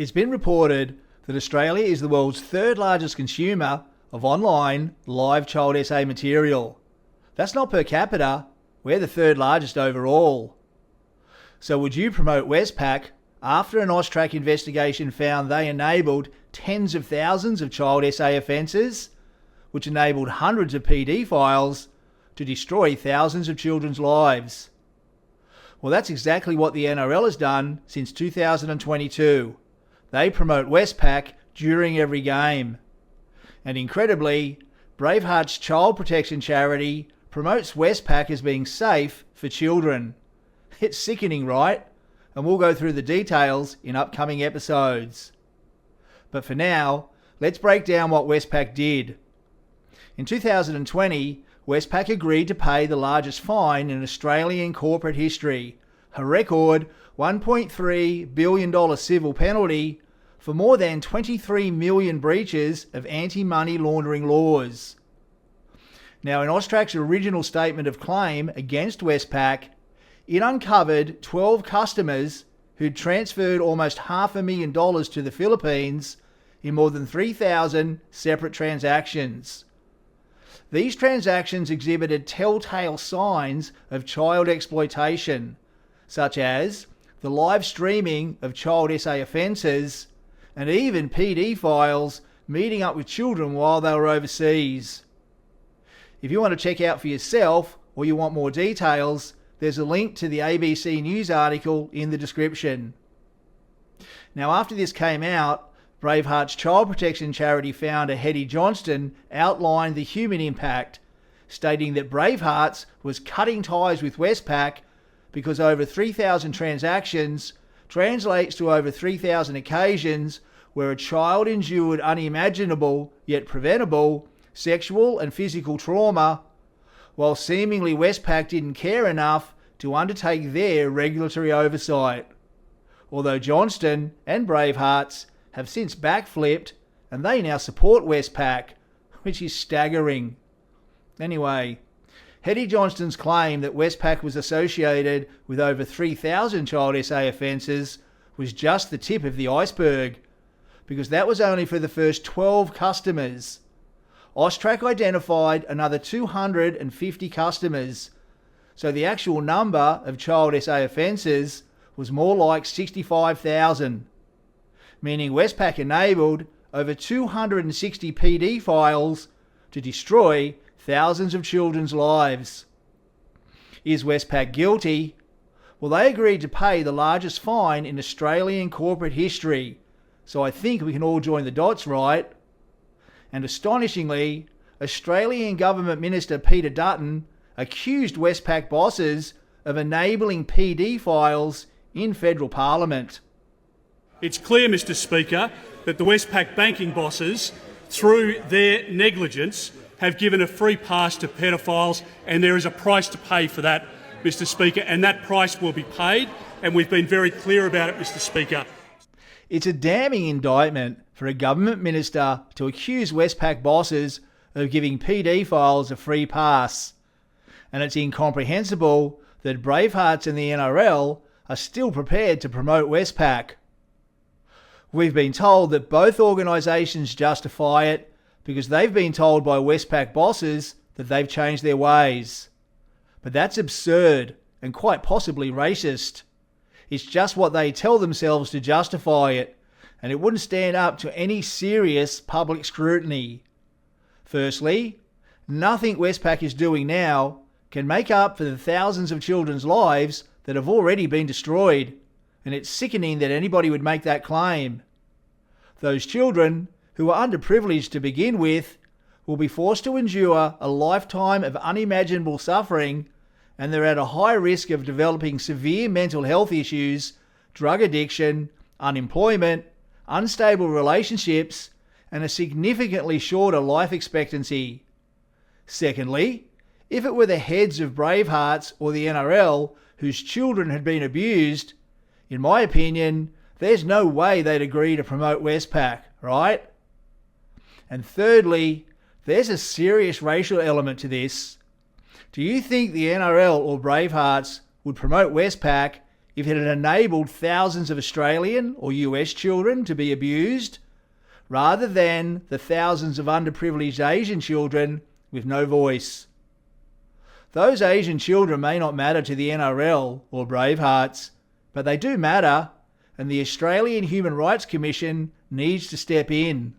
It's been reported that Australia is the world's third largest consumer of online live child SA material. That's not per capita, we're the third largest overall. So would you promote Westpac after an AUSTRAC investigation found they enabled tens of thousands of child SA offences, which enabled hundreds of PD files to destroy thousands of children's lives? Well, that's exactly what the NRL has done since 2022. They promote Westpac during every game. And incredibly, Bravehearts child protection charity promotes Westpac as being safe for children. It's sickening, right? And we'll go through the details in upcoming episodes. But for now, let's break down what Westpac did. In 2020, Westpac agreed to pay the largest fine in Australian corporate history, a record $1.3 billion civil penalty for more than 23 million breaches of anti-money laundering laws. Now, in AUSTRAC's original statement of claim against Westpac, it uncovered 12 customers who'd transferred almost $500,000 to the Philippines in more than 3,000 separate transactions. These transactions exhibited telltale signs of child exploitation, such as the live streaming of child SA offences and even PD files meeting up with children while they were overseas. If you want to check out for yourself or you want more details, there's a link to the ABC News article in the description. Now, after this came out, Bravehearts child protection charity founder Hetty Johnston outlined the human impact, stating that Bravehearts was cutting ties with Westpac because over 3,000 transactions translates to over 3,000 occasions where a child endured unimaginable yet preventable sexual and physical trauma, while seemingly Westpac didn't care enough to undertake their regulatory oversight. Although Johnston and Bravehearts have since backflipped and they now support Westpac, which is staggering. Anyway, Hetty Johnston's claim that Westpac was associated with over 3,000 child SA offences was just the tip of the iceberg, because that was only for the first 12 customers. AUSTRAC identified another 250 customers, so the actual number of child SA offences was more like 65,000, meaning Westpac enabled over 260 PD files to destroy thousands of children's lives. Is Westpac guilty? Well, they agreed to pay the largest fine in Australian corporate history, so I think we can all join the dots, right? And astonishingly, Australian Government Minister Peter Dutton accused Westpac bosses of enabling PD files in federal parliament. It's clear, Mr Speaker, that the Westpac banking bosses, through their negligence, have given a free pass to pedophiles, and there is a price to pay for that, Mr Speaker, and that price will be paid, and we've been very clear about it, Mr Speaker. It's a damning indictment for a government minister to accuse Westpac bosses of giving PD files a free pass. And it's incomprehensible that Bravehearts and the NRL are still prepared to promote Westpac. We've been told that both organisations justify it because they've been told by Westpac bosses that they've changed their ways. But that's absurd and quite possibly racist. It's just what they tell themselves to justify it, and it wouldn't stand up to any serious public scrutiny. Firstly, nothing Westpac is doing now can make up for the thousands of children's lives that have already been destroyed, and it's sickening that anybody would make that claim. Those children, who are underprivileged to begin with, will be forced to endure a lifetime of unimaginable suffering, and they're at a high risk of developing severe mental health issues, drug addiction, unemployment, unstable relationships, and a significantly shorter life expectancy. Secondly, if it were the heads of Bravehearts or the NRL whose children had been abused, in my opinion, there's no way they'd agree to promote Westpac, right? And thirdly, there's a serious racial element to this. Do you think the NRL or Bravehearts would promote Westpac if it had enabled thousands of Australian or US children to be abused, rather than the thousands of underprivileged Asian children with no voice. Those Asian children may not matter to the NRL or Bravehearts, but they do matter, and the Australian Human Rights Commission needs to step in.